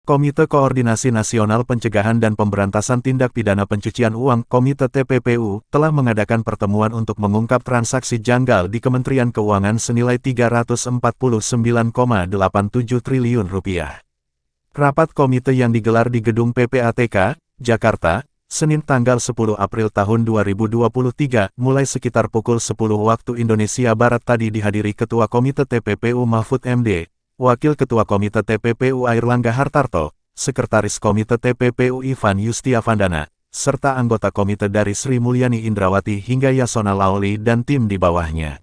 Komite Koordinasi Nasional Pencegahan dan Pemberantasan Tindak Pidana Pencucian Uang (Komite TPPU) telah mengadakan pertemuan untuk mengungkap transaksi janggal di Kementerian Keuangan senilai Rp349,87 triliun. Rapat komite yang digelar di Gedung PPATK, Jakarta, Senin tanggal 10 April tahun 2023, mulai sekitar pukul 10 waktu Indonesia Barat tadi dihadiri Ketua Komite TPPU Mahfud MD, Wakil Ketua Komite TPPU Airlangga Hartarto, Sekretaris Komite TPPU Ivan Yustiavandana, serta anggota komite dari Sri Mulyani Indrawati hingga Yasona Laoli dan tim di bawahnya.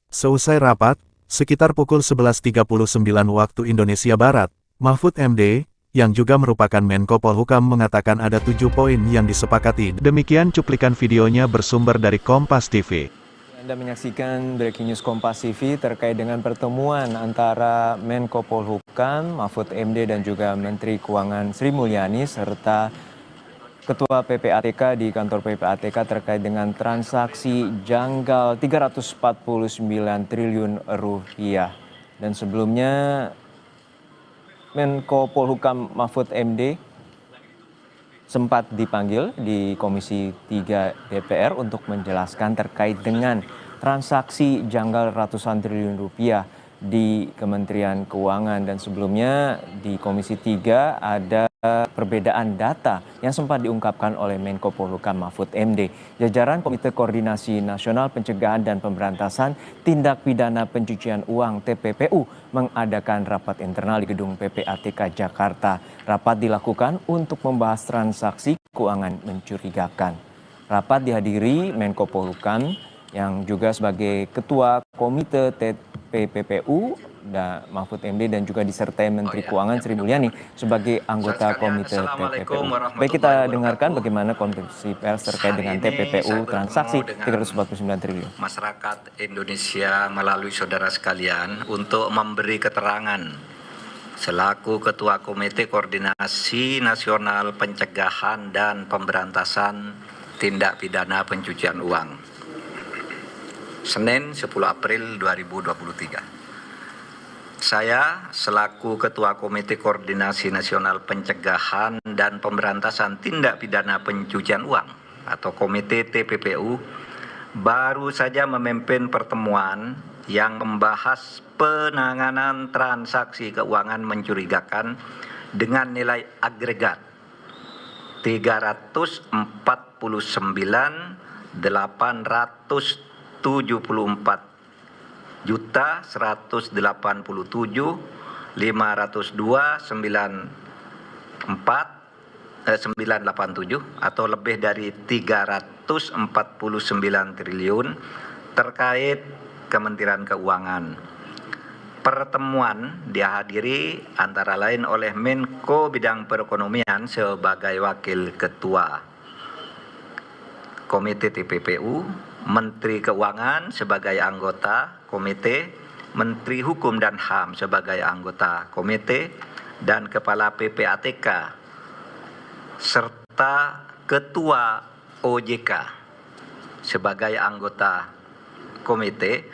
Seusai rapat, sekitar pukul 11.39 waktu Indonesia Barat, Mahfud MD, yang juga merupakan Menko Polhukam mengatakan ada 7 poin yang disepakati. Demikian cuplikan videonya bersumber dari Kompas TV. Anda menyaksikan Breaking News Kompas TV terkait dengan pertemuan antara Menko Polhukam, Mahfud MD dan juga Menteri Keuangan Sri Mulyani serta Ketua PPATK di kantor PPATK terkait dengan transaksi janggal Rp349 triliun. Dan sebelumnya Menko Polhukam Mahfud MD sempat dipanggil di Komisi 3 DPR untuk menjelaskan terkait dengan transaksi janggal ratusan triliun rupiah di Kementerian Keuangan. Dan sebelumnya di Komisi 3 ada perbedaan data yang sempat diungkapkan oleh Menko Polhukam Mahfud MD. Jajaran Komite Koordinasi Nasional Pencegahan dan Pemberantasan Tindak Pidana Pencucian Uang (TPPU) mengadakan rapat internal di Gedung PPATK Jakarta. Rapat dilakukan untuk membahas transaksi keuangan mencurigakan. Rapat dihadiri Menko Polhukam yang juga sebagai Ketua Komite TPPU dan Mahfud MD dan juga disertai Menteri Keuangan Sri Mulyani sebagai anggota Komite TPPU. Baik, kita dengarkan bagaimana konferensi pers terkait dengan TPPU transaksi 349 triliun. Masyarakat Indonesia melalui saudara sekalian untuk memberi keterangan selaku Ketua Komite Koordinasi Nasional Pencegahan dan Pemberantasan Tindak Pidana Pencucian Uang. Senin 10 April 2023. Saya selaku Ketua Komite Koordinasi Nasional Pencegahan dan Pemberantasan Tindak Pidana Pencucian Uang atau Komite TPPU baru saja memimpin pertemuan yang membahas penanganan transaksi keuangan mencurigakan dengan nilai agregat Rp344.174.502.987 atau lebih dari 349 triliun terkait Kementerian Keuangan. Pertemuan dihadiri antara lain oleh Menko Bidang Perekonomian sebagai Wakil Ketua Komite TPPU, Menteri Keuangan sebagai anggota komite, Menteri Hukum dan HAM sebagai anggota komite, dan Kepala PPATK, serta Ketua OJK sebagai anggota komite,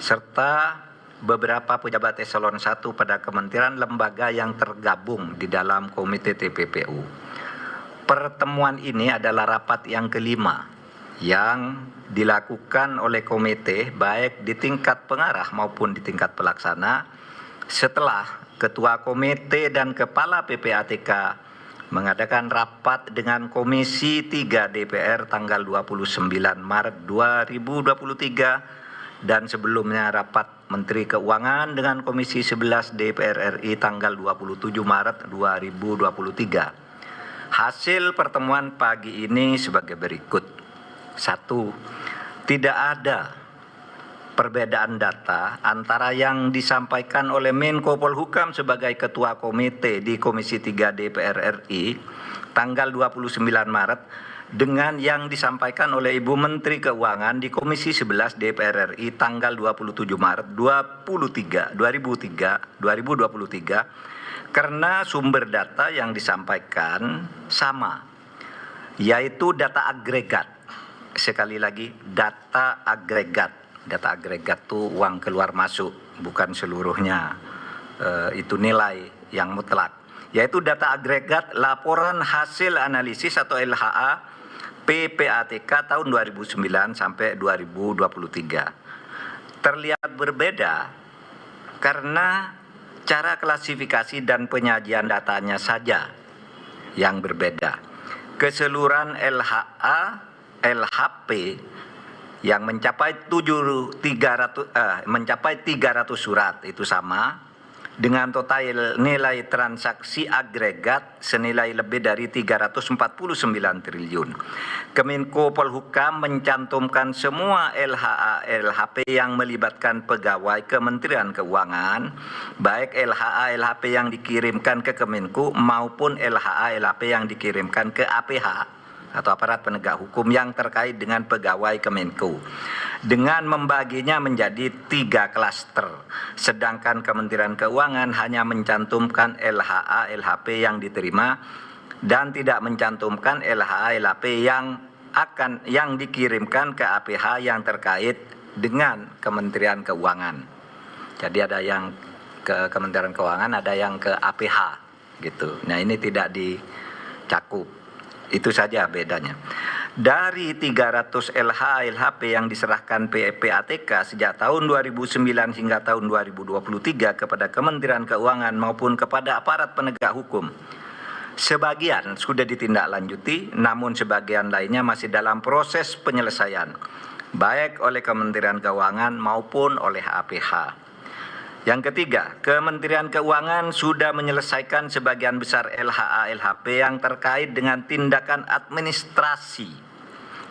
serta beberapa pejabat eselon 1 pada kementerian lembaga yang tergabung di dalam komite TPPU. Pertemuan ini adalah rapat yang kelima yang dilakukan oleh komite baik di tingkat pengarah maupun di tingkat pelaksana setelah Ketua Komite dan Kepala PPATK mengadakan rapat dengan Komisi 3 DPR tanggal 29 Maret 2023 dan sebelumnya rapat Menteri Keuangan dengan Komisi 11 DPR RI tanggal 27 Maret 2023. Hasil pertemuan pagi ini sebagai berikut. 1. Tidak ada perbedaan data antara yang disampaikan oleh Menko Polhukam sebagai Ketua Komite di Komisi 3 DPR RI tanggal 29 Maret dengan yang disampaikan oleh Ibu Menteri Keuangan di Komisi 11 DPR RI tanggal 27 Maret 2023 karena sumber data yang disampaikan sama, yaitu data agregat. Sekali lagi, data agregat. Data agregat itu uang keluar masuk, bukan seluruhnya itu nilai yang mutlak. yaitu data agregat laporan hasil analisis atau LHA PPATK tahun 2009 sampai 2023. Terlihat berbeda karena cara klasifikasi dan penyajian datanya saja yang berbeda. Keseluruhan LHA, LHP yang mencapai 300 surat itu sama dengan total nilai transaksi agregat senilai lebih dari 349 triliun. Kemenko Polhukam mencantumkan semua LHA LHP yang melibatkan pegawai Kementerian Keuangan, baik LHA LHP yang dikirimkan ke Kemenko maupun LHA LHP yang dikirimkan ke APH atau aparat penegak hukum yang terkait dengan pegawai Kemenko, dengan membaginya menjadi 3 klaster, sedangkan Kementerian Keuangan hanya mencantumkan LHA LHP yang diterima dan tidak mencantumkan LHA LHP yang dikirimkan ke APH yang terkait dengan Kementerian Keuangan. Jadi ada yang ke Kementerian Keuangan, ada yang ke APH gitu. Nah, ini tidak dicakup. Itu saja bedanya. Dari 300 LH LHP yang diserahkan PPATK sejak tahun 2009 hingga tahun 2023 kepada Kementerian Keuangan maupun kepada aparat penegak hukum, sebagian sudah ditindaklanjuti, namun sebagian lainnya masih dalam proses penyelesaian, baik oleh Kementerian Keuangan maupun oleh APH. Yang ketiga, Kementerian Keuangan sudah menyelesaikan sebagian besar LHA LHP yang terkait dengan tindakan administrasi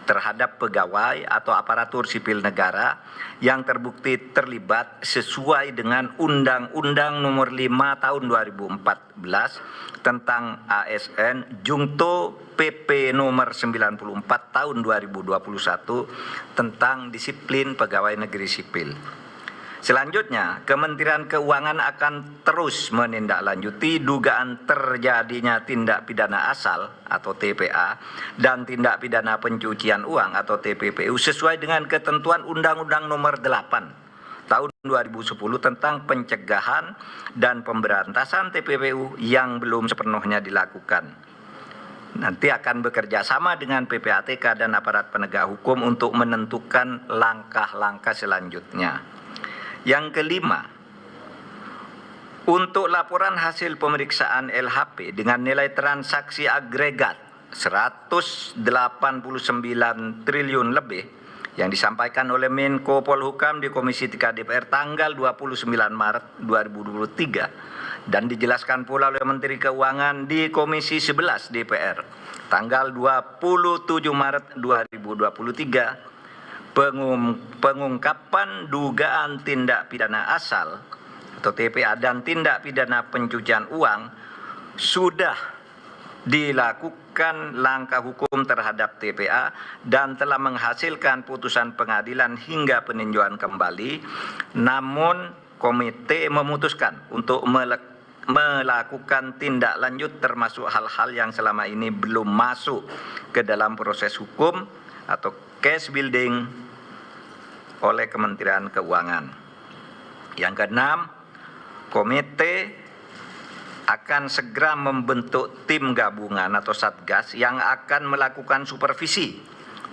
terhadap pegawai atau aparatur sipil negara yang terbukti terlibat sesuai dengan Undang-Undang Nomor 5 Tahun 2014 tentang ASN Jungto PP Nomor 94 Tahun 2021 tentang disiplin pegawai negeri sipil. Selanjutnya, Kementerian Keuangan akan terus menindaklanjuti dugaan terjadinya tindak pidana asal atau TPA dan tindak pidana pencucian uang atau TPPU sesuai dengan ketentuan Undang-Undang Nomor 8 Tahun 2010 tentang pencegahan dan pemberantasan TPPU yang belum sepenuhnya dilakukan. Nanti akan bekerja sama dengan PPATK dan aparat penegak hukum untuk menentukan langkah-langkah selanjutnya. Yang kelima, untuk laporan hasil pemeriksaan LHP dengan nilai transaksi agregat 189 triliun lebih yang disampaikan oleh Menko Polhukam di Komisi 3 DPR tanggal 29 Maret 2023 dan dijelaskan pula oleh Menteri Keuangan di Komisi 11 DPR tanggal 27 Maret 2023, pengungkapan dugaan tindak pidana asal atau TPA dan tindak pidana pencucian uang sudah dilakukan langkah hukum terhadap TPA dan telah menghasilkan putusan pengadilan hingga peninjauan kembali. Namun komite memutuskan untuk melakukan tindak lanjut termasuk hal-hal yang selama ini belum masuk ke dalam proses hukum atau case building oleh Kementerian Keuangan. Yang keenam, komite akan segera membentuk tim gabungan atau satgas yang akan melakukan supervisi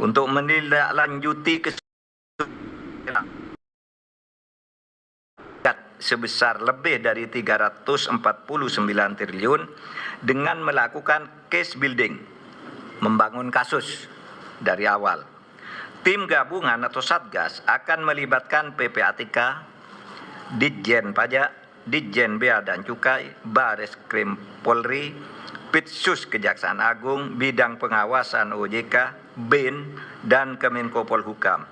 untuk menindaklanjuti sebesar lebih dari 349 triliun dengan melakukan case building, membangun kasus dari awal. Tim gabungan atau satgas akan melibatkan PPATK, Ditjen Pajak, Ditjen Bea dan Cukai, Bareskrim Polri, Pitsus Kejaksaan Agung, Bidang Pengawasan OJK, BIN, dan Kemenko Polhukam.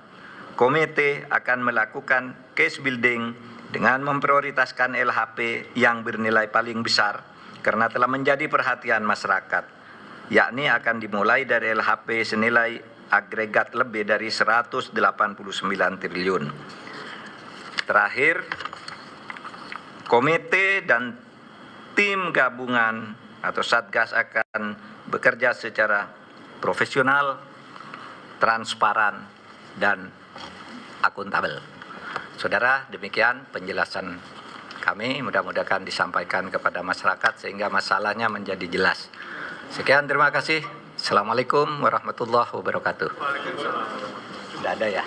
Komite akan melakukan case building dengan memprioritaskan LHP yang bernilai paling besar karena telah menjadi perhatian masyarakat, yakni akan dimulai dari LHP senilai agregat lebih dari 189 triliun. Terakhir, komite dan tim gabungan atau satgas akan bekerja secara profesional, transparan, dan akuntabel. Saudara, demikian penjelasan kami, mudah-mudahan disampaikan kepada masyarakat sehingga masalahnya menjadi jelas. Sekian, terima kasih. Assalamualaikum warahmatullahi wabarakatuh. Tidak ada ya?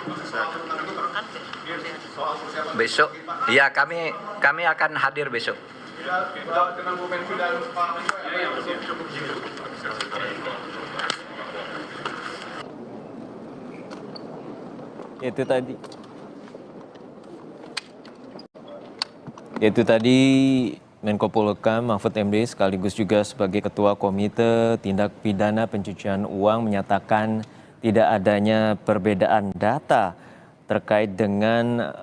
Besok, ya kami akan hadir besok. Itu tadi Menko Polhukam Mahfud MD sekaligus juga sebagai Ketua Komite Tindak Pidana Pencucian Uang menyatakan tidak adanya perbedaan data terkait dengan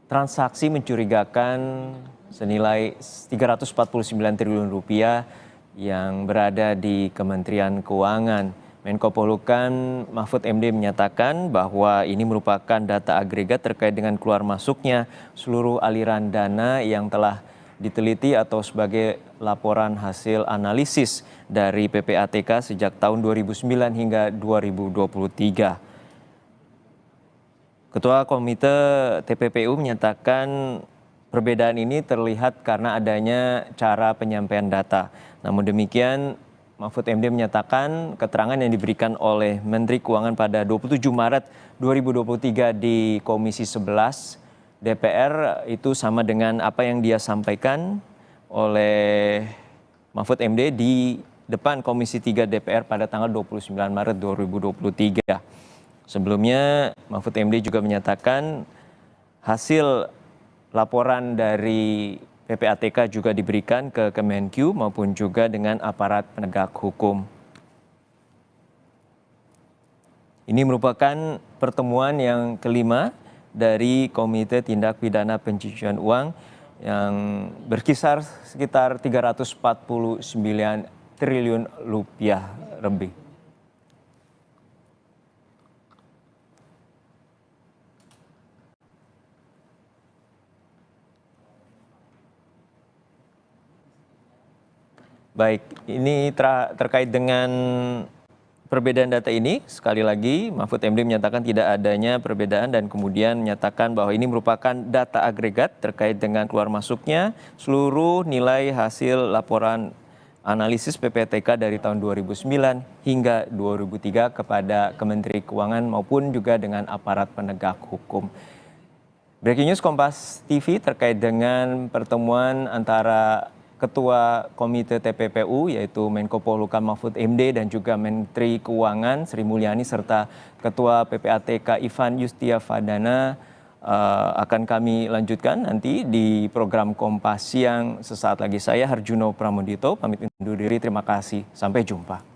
transaksi mencurigakan senilai 349 triliun rupiah yang berada di Kementerian Keuangan. Menko Polhukam Mahfud MD menyatakan bahwa ini merupakan data agregat terkait dengan keluar masuknya seluruh aliran dana yang telah diteliti atau sebagai laporan hasil analisis dari PPATK sejak tahun 2009 hingga 2023. Ketua Komite TPPU menyatakan perbedaan ini terlihat karena adanya cara penyampaian data. Namun demikian, Mahfud MD menyatakan keterangan yang diberikan oleh Menteri Keuangan pada 27 Maret 2023 di Komisi 11 DPR itu sama dengan apa yang dia sampaikan oleh Mahfud MD di depan Komisi 3 DPR pada tanggal 29 Maret 2023. Sebelumnya Mahfud MD juga menyatakan hasil laporan dari PPATK juga diberikan ke Kemenq maupun juga dengan aparat penegak hukum. Ini merupakan pertemuan yang kelima dari Komite Tindak Pidana Pencucian Uang yang berkisar sekitar 349 triliun rupiah lebih. Baik, ini terkait dengan perbedaan data ini, sekali lagi Mahfud MD menyatakan tidak adanya perbedaan dan kemudian menyatakan bahwa ini merupakan data agregat terkait dengan keluar masuknya seluruh nilai hasil laporan analisis PPATK dari tahun 2009 hingga 2003 kepada Kementerian Keuangan maupun juga dengan aparat penegak hukum. Breaking News Kompas TV terkait dengan pertemuan antara Ketua Komite TPPU yaitu Menko Polhukam Mahfud MD dan juga Menteri Keuangan Sri Mulyani serta Ketua PPATK Ivan Yustiavandana akan kami lanjutkan nanti di program Kompas Siang sesaat lagi. Saya Harjuno Pramudito pamit undur diri, terima kasih, sampai jumpa.